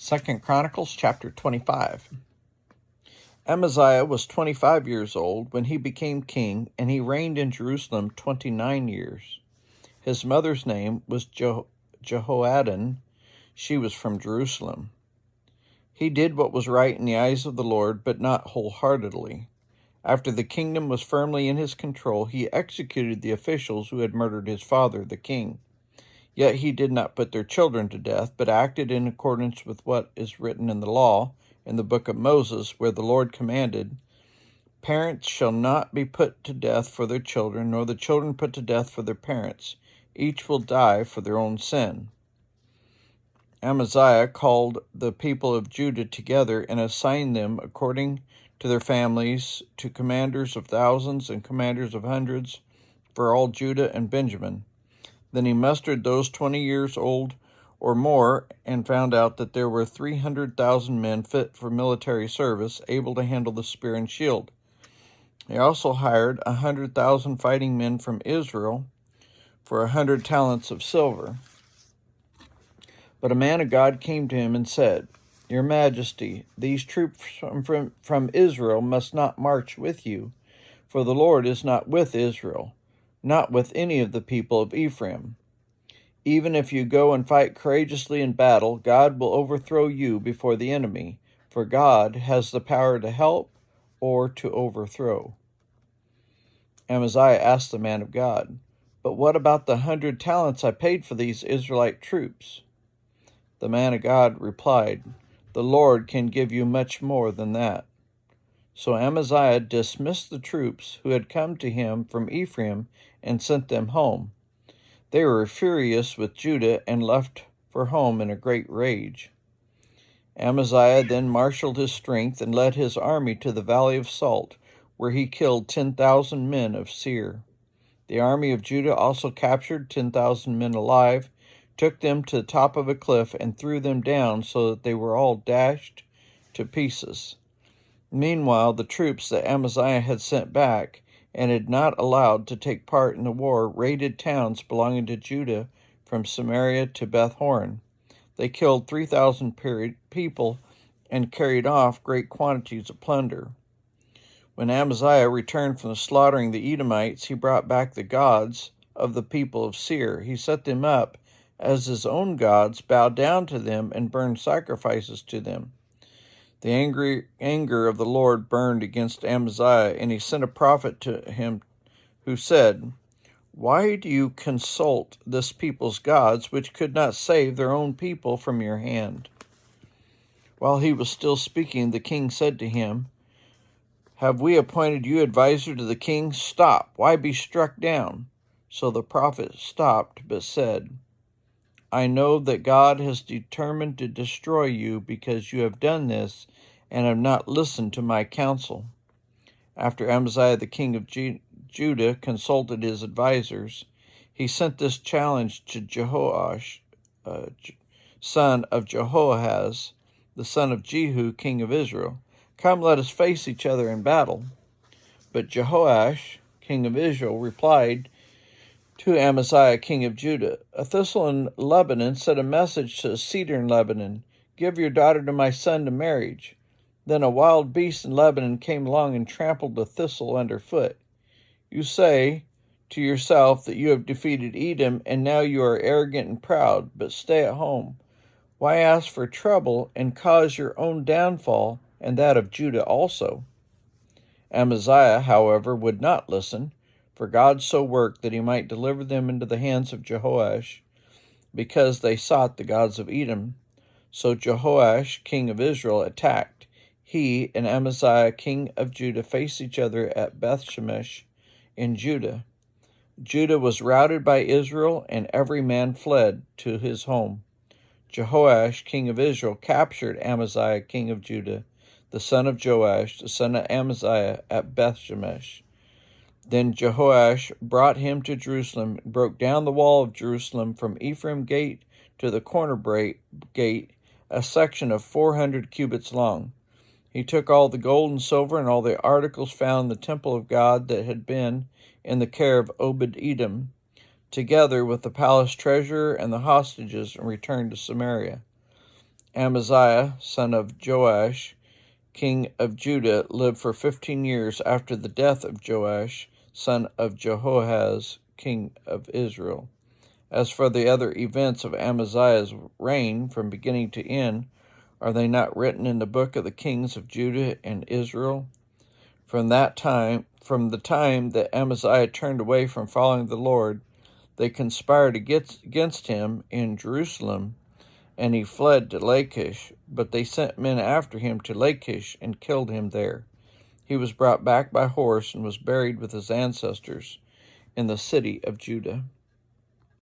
2 Chronicles chapter 25. Amaziah was 25 years old when he became king, and he reigned in Jerusalem 29 years. His mother's name was Jehoaddan. She was from Jerusalem. He did what was right in the eyes of the Lord, but not wholeheartedly. After the kingdom was firmly in his control, he executed the officials who had murdered his father, the king. Yet he did not put their children to death, but acted in accordance with what is written in the law, in the book of Moses, where the Lord commanded, "Parents shall not be put to death for their children, nor the children put to death for their parents. Each will die for their own sin." Amaziah called the people of Judah together and assigned them, according to their families, to commanders of thousands and commanders of hundreds for all Judah and Benjamin. Then he mustered those 20 years old or more and found out that there were 300,000 men fit for military service, able to handle the spear and shield. He also hired 100,000 fighting men from Israel for 100 talents of silver. But a man of God came to him and said, "Your Majesty, these troops from Israel must not march with you, for the Lord is not with Israel, not with any of the people of Ephraim. Even if you go and fight courageously in battle, God will overthrow you before the enemy, for God has the power to help or to overthrow." Amaziah asked the man of God, "But what about the 100 talents I paid for these Israelite troops?" The man of God replied, "The Lord can give you much more than that." So Amaziah dismissed the troops who had come to him from Ephraim and sent them home. They were furious with Judah and left for home in a great rage. Amaziah then marshaled his strength and led his army to the Valley of Salt, where he killed 10,000 men of Seir. The army of Judah also captured 10,000 men alive, took them to the top of a cliff, and threw them down so that they were all dashed to pieces. Meanwhile, the troops that Amaziah had sent back and had not allowed to take part in the war raided towns belonging to Judah from Samaria to Beth-horon. They killed 3,000 people and carried off great quantities of plunder. When Amaziah returned from slaughtering the Edomites, he brought back the gods of the people of Seir. He set them up as his own gods, bowed down to them, and burned sacrifices to them. The anger of the Lord burned against Amaziah, and he sent a prophet to him who said, "Why do you consult this people's gods, which could not save their own people from your hand?" While he was still speaking, the king said to him, "Have we appointed you advisor to the king? Stop! Why be struck down?" So the prophet stopped, but said, "I know that God has determined to destroy you because you have done this and have not listened to my counsel." After Amaziah the king of Judah consulted his advisers, he sent this challenge to Jehoash, son of Jehoahaz, the son of Jehu, king of Israel. "Come, let us face each other in battle." But Jehoash, king of Israel, replied to Amaziah, king of Judah, "A thistle in Lebanon sent a message to a cedar in Lebanon, 'Give your daughter to my son to marriage.' Then a wild beast in Lebanon came along and trampled the thistle underfoot. You say to yourself that you have defeated Edom, and now you are arrogant and proud, but stay at home. Why ask for trouble and cause your own downfall and that of Judah also?" Amaziah, however, would not listen, for God so worked that he might deliver them into the hands of Jehoash, because they sought the gods of Edom. So Jehoash, king of Israel, attacked. He and Amaziah, king of Judah, faced each other at Beth-shemesh in Judah. Judah was routed by Israel, and every man fled to his home. Jehoash, king of Israel, captured Amaziah, king of Judah, the son of Joash, the son of Amaziah, at Beth-shemesh. Then Jehoash brought him to Jerusalem, and broke down the wall of Jerusalem from Ephraim gate to the corner gate, a section of 400 cubits long. He took all the gold and silver and all the articles found in the temple of God that had been in the care of Obed-Edom, together with the palace treasure and the hostages, and returned to Samaria. Amaziah, son of Joash, king of Judah, lived for 15 years after the death of Joash, son of Jehoahaz, king of Israel. As for the other events of Amaziah's reign from beginning to end, are they not written in the book of the kings of Judah and Israel? From the time that Amaziah turned away from following the Lord, they conspired against him in Jerusalem, and he fled to Lachish. But they sent men after him to Lachish and killed him there. He was brought back by horse and was buried with his ancestors in the city of Judah.